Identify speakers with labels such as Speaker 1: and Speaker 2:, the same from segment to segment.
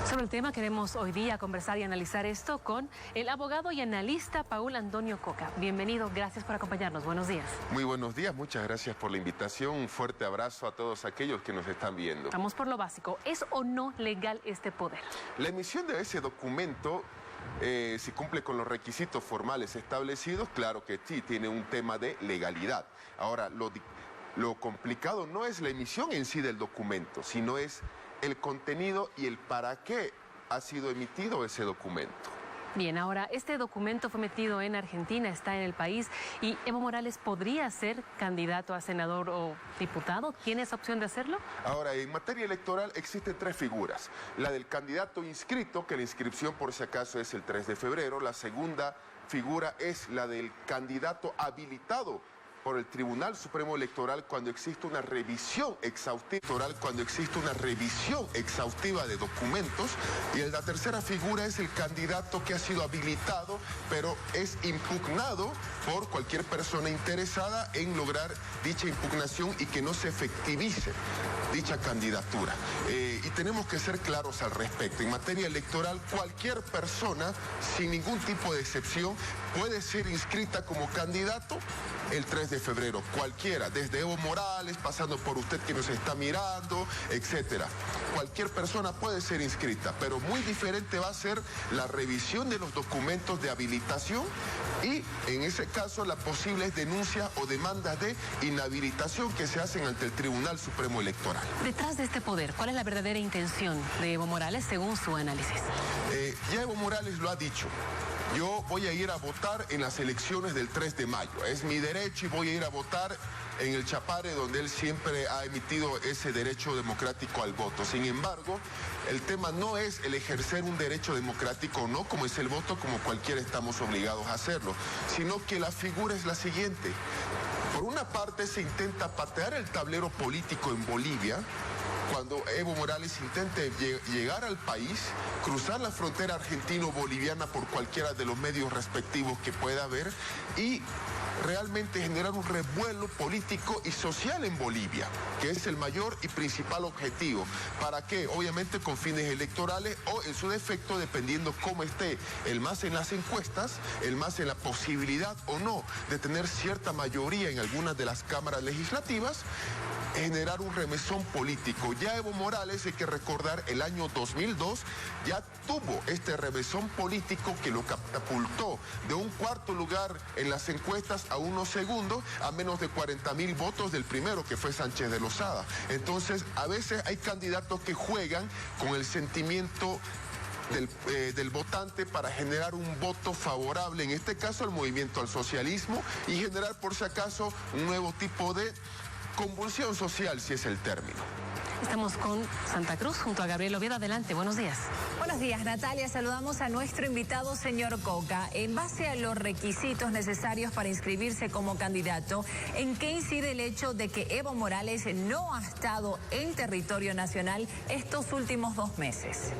Speaker 1: Sobre el tema queremos hoy día conversar y analizar esto con el abogado y analista Paul Antonio Coca. Bienvenido, gracias por acompañarnos. Buenos días.
Speaker 2: Muy buenos días, muchas gracias por la invitación. Un fuerte abrazo a todos aquellos que nos están viendo.
Speaker 1: Vamos por lo básico. ¿Es o no legal este poder?
Speaker 2: La emisión de ese documento, si cumple con los requisitos formales establecidos, claro que sí, tiene un tema de legalidad. Ahora, lo complicado no es la emisión en sí del documento, sino es el contenido y el para qué ha sido emitido ese documento.
Speaker 1: Bien, ahora, este documento fue metido en Argentina, está en el país, y Evo Morales podría ser candidato a senador o diputado. ¿Tiene esa opción de hacerlo?
Speaker 2: Ahora, en materia electoral existen tres figuras. La del candidato inscrito, que la inscripción por si acaso es el 3 de febrero. La segunda figura es la del candidato habilitado por el Tribunal Supremo Electoral cuando existe una revisión exhaustiva de documentos, y la tercera figura es el candidato que ha sido habilitado pero es impugnado por cualquier persona interesada en lograr dicha impugnación y que no se efectivice dicha candidatura. Y tenemos que ser claros al respecto. En materia electoral, cualquier persona, sin ningún tipo de excepción, puede ser inscrita como candidato el 3 de febrero. Cualquiera, desde Evo Morales, pasando por usted que nos está mirando, etcétera. Cualquier persona puede ser inscrita, pero muy diferente va a ser la revisión de los documentos de habilitación y, en ese caso, las posibles denuncias o demandas de inhabilitación que se hacen ante el Tribunal Supremo Electoral.
Speaker 1: Detrás de este poder, ¿cuál es la verdadera intención de Evo Morales según su análisis?
Speaker 2: Ya Evo Morales lo ha dicho. Yo voy a ir a votar en las elecciones del 3 de mayo. Es mi derecho y voy a ir a votar en el Chapare, donde él siempre ha emitido ese derecho democrático al voto. Sin embargo, el tema no es el ejercer un derecho democrático o no, como es el voto, como cualquiera estamos obligados a hacerlo, sino que la figura es la siguiente. Por una parte, se intenta patear el tablero político en Bolivia, cuando Evo Morales intente llegar al país, cruzar la frontera argentino-boliviana por cualquiera de los medios respectivos que pueda haber y realmente generar un revuelo político y social en Bolivia, que es el mayor y principal objetivo. ¿Para qué? Obviamente con fines electorales o, en su defecto, dependiendo cómo esté el MAS en las encuestas, el MAS en la posibilidad o no de tener cierta mayoría en algunas de las cámaras legislativas, generar un remesón político. Ya Evo Morales, hay que recordar, el año 2002 ya tuvo este remesón político que lo catapultó de un cuarto lugar en las encuestas a unos segundos, a menos de 40.000 votos del primero, que fue Sánchez de Lozada. Entonces, a veces hay candidatos que juegan con el sentimiento del votante para generar un voto favorable, en este caso al movimiento al socialismo, y generar, por si acaso, un nuevo tipo de convulsión social, si es el término.
Speaker 1: Estamos con Santa Cruz junto a Gabriel Oviedo. Adelante, buenos días.
Speaker 3: Buenos días, Natalia. Saludamos a nuestro invitado, señor Coca. En base a los requisitos necesarios para inscribirse como candidato, ¿en qué incide el hecho de que Evo Morales no ha estado en territorio nacional estos últimos 2 meses?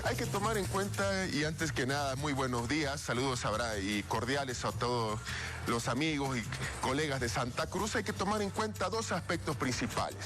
Speaker 2: Hay que tomar en cuenta, y antes que nada, muy buenos días, saludos y cordiales a todos los amigos y colegas de Santa Cruz. Hay que tomar en cuenta dos aspectos principales: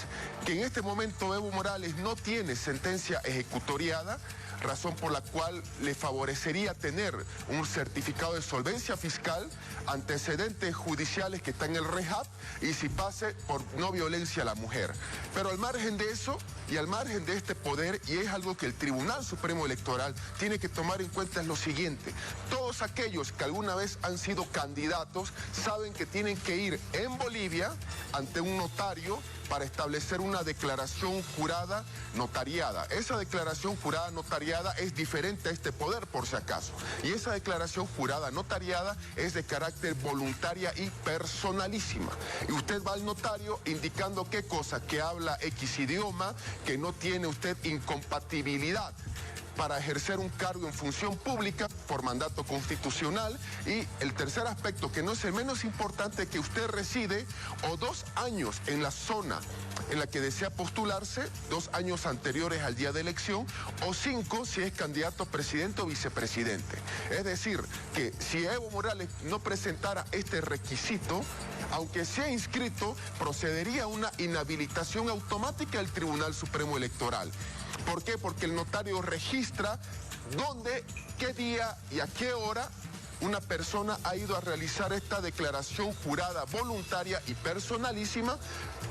Speaker 2: que en este momento Evo Morales no tiene sentencia ejecutoriada, razón por la cual le favorecería tener un certificado de solvencia fiscal, antecedentes judiciales que están en el REHAB y si pase por no violencia a la mujer. Pero al margen de eso y al margen de este poder, y es algo que el Tribunal Supremo Electoral tiene que tomar en cuenta, es lo siguiente: todos aquellos que alguna vez han sido candidatos saben que tienen que ir en Bolivia ante un notario para establecer una declaración jurada notariada. Esa declaración jurada notariada es diferente a este poder, por si acaso. Y esa declaración jurada notariada es de carácter voluntaria y personalísima. Y usted va al notario indicando qué cosa, que habla X idioma, que no tiene usted incompatibilidad para ejercer un cargo en función pública por mandato constitucional, y el tercer aspecto, que no es el menos importante, que usted reside o 2 años en la zona en la que desea postularse, 2 años anteriores al día de elección, o 5 si es candidato a presidente o vicepresidente. Es decir, que si Evo Morales no presentara este requisito, aunque sea inscrito, procedería a una inhabilitación automática del Tribunal Supremo Electoral. ¿Por qué? Porque el notario registra dónde, qué día y a qué hora una persona ha ido a realizar esta declaración jurada voluntaria y personalísima.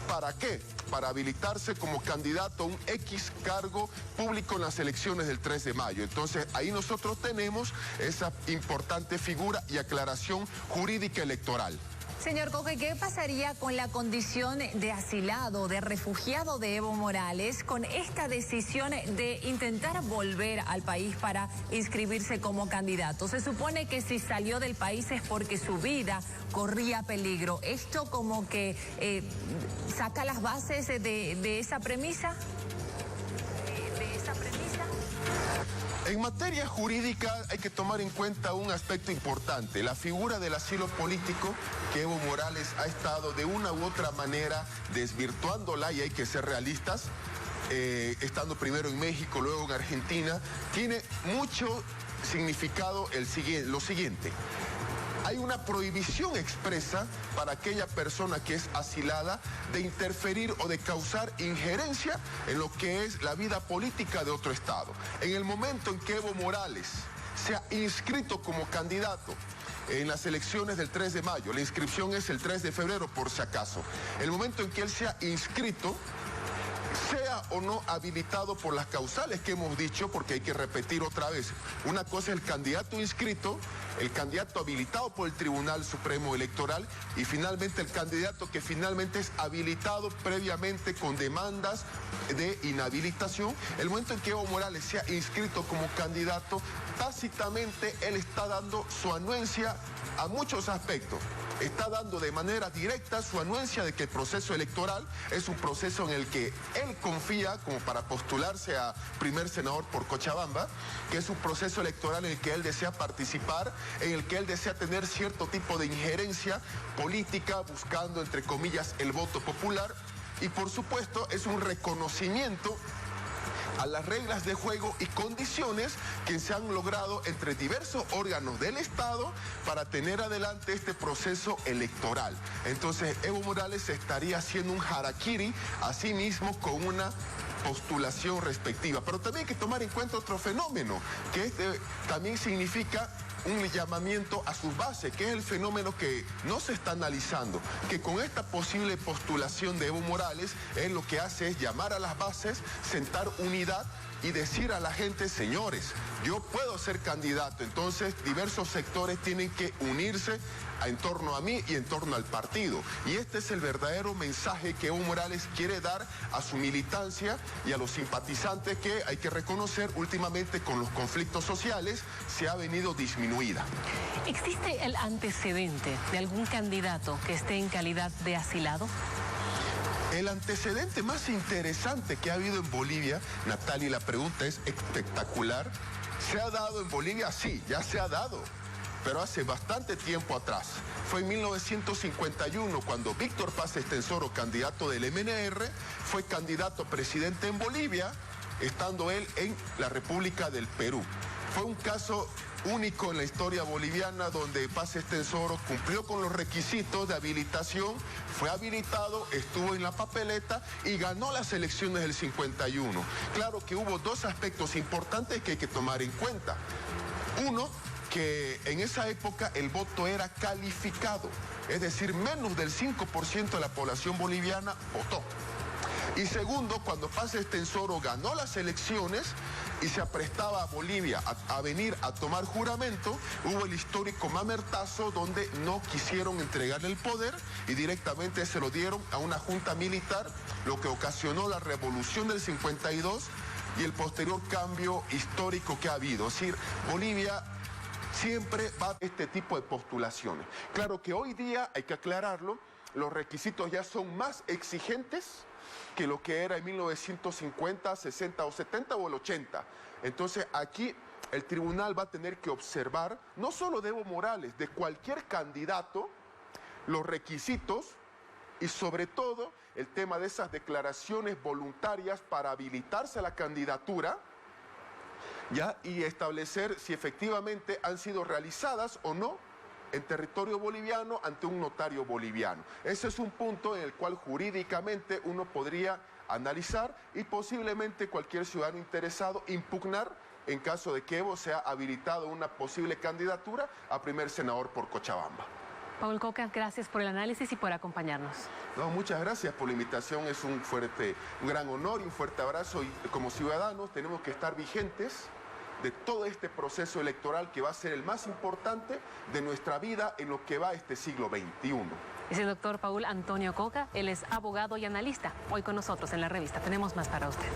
Speaker 2: ¿Para qué? Para habilitarse como candidato a un X cargo público en las elecciones del 3 de mayo. Entonces, ahí nosotros tenemos esa importante figura y aclaración jurídica electoral.
Speaker 3: Señor Coque, ¿qué pasaría con la condición de asilado, de refugiado de Evo Morales con esta decisión de intentar volver al país para inscribirse como candidato? Se supone que si salió del país es porque su vida corría peligro. ¿Esto como que saca las bases de esa premisa?
Speaker 2: En materia jurídica hay que tomar en cuenta un aspecto importante, la figura del asilo político, que Evo Morales ha estado de una u otra manera desvirtuándola, y hay que ser realistas, estando primero en México, luego en Argentina, tiene mucho significado lo siguiente. Hay una prohibición expresa para aquella persona que es asilada de interferir o de causar injerencia en lo que es la vida política de otro estado. En el momento en que Evo Morales sea inscrito como candidato en las elecciones del 3 de mayo, la inscripción es el 3 de febrero por si acaso, el momento en que él sea inscrito, sea o no habilitado por las causales que hemos dicho, porque hay que repetir otra vez, una cosa es el candidato inscrito, el candidato habilitado por el Tribunal Supremo Electoral y finalmente el candidato que finalmente es habilitado previamente con demandas de inhabilitación. El momento en que Evo Morales sea inscrito como candidato, tácitamente él está dando su anuencia a muchos aspectos. Está dando de manera directa su anuencia de que el proceso electoral es un proceso en el que él confía como para postularse a primer senador por Cochabamba, que es un proceso electoral en el que él desea participar, en el que él desea tener cierto tipo de injerencia política, buscando, entre comillas, el voto popular, y por supuesto es un reconocimiento a las reglas de juego y condiciones que se han logrado entre diversos órganos del Estado para tener adelante este proceso electoral. Entonces, Evo Morales estaría haciendo un harakiri a sí mismo con una postulación respectiva. Pero también hay que tomar en cuenta otro fenómeno, que también significa un llamamiento a sus bases, que es el fenómeno que no se está analizando, que con esta posible postulación de Evo Morales, él lo que hace es llamar a las bases, sentar unidad y decir a la gente, señores, yo puedo ser candidato. Entonces, diversos sectores tienen que unirse en torno a mí y en torno al partido. Y este es el verdadero mensaje que Evo Morales quiere dar a su militancia y a los simpatizantes, que hay que reconocer últimamente con los conflictos sociales se ha venido disminuida.
Speaker 1: ¿Existe el antecedente de algún candidato que esté en calidad de asilado?
Speaker 2: El antecedente más interesante que ha habido en Bolivia, Natalia, la pregunta es espectacular. ¿Se ha dado en Bolivia? Sí, ya se ha dado, pero hace bastante tiempo atrás. Fue en 1951 cuando Víctor Paz Estenssoro, candidato del MNR, fue candidato a presidente en Bolivia, estando él en la República del Perú. Fue un caso único en la historia boliviana donde Paz Estenssoro cumplió con los requisitos de habilitación, fue habilitado, estuvo en la papeleta y ganó las elecciones del 51. Claro que hubo dos aspectos importantes que hay que tomar en cuenta. Uno, que en esa época el voto era calificado, es decir, menos del 5% de la población boliviana votó. Y segundo, cuando Paz Estenssoro ganó las elecciones y se aprestaba a Bolivia a venir a tomar juramento, hubo el histórico mamertazo donde no quisieron entregarle el poder y directamente se lo dieron a una junta militar, lo que ocasionó la revolución del 52 y el posterior cambio histórico que ha habido. Es decir, Bolivia siempre va a este tipo de postulaciones. Claro que hoy día, hay que aclararlo, los requisitos ya son más exigentes que lo que era en 1950, 60 o 70 o el 80. Entonces aquí el tribunal va a tener que observar, no solo de Evo Morales, de cualquier candidato, los requisitos y sobre todo el tema de esas declaraciones voluntarias para habilitarse a la candidatura, ¿ya? Y establecer si efectivamente han sido realizadas o no en territorio boliviano ante un notario boliviano. Ese es un punto en el cual jurídicamente uno podría analizar y posiblemente cualquier ciudadano interesado impugnar en caso de que Evo sea habilitado una posible candidatura a primer senador por Cochabamba.
Speaker 1: Paul Coca, gracias por el análisis y por acompañarnos.
Speaker 2: No, muchas gracias por la invitación, es un gran honor y un fuerte abrazo, y como ciudadanos tenemos que estar vigentes de todo este proceso electoral que va a ser el más importante de nuestra vida en lo que va este siglo XXI.
Speaker 1: Es el doctor Paul Antonio Coca, él es abogado y analista, hoy con nosotros en la revista. Tenemos más para usted.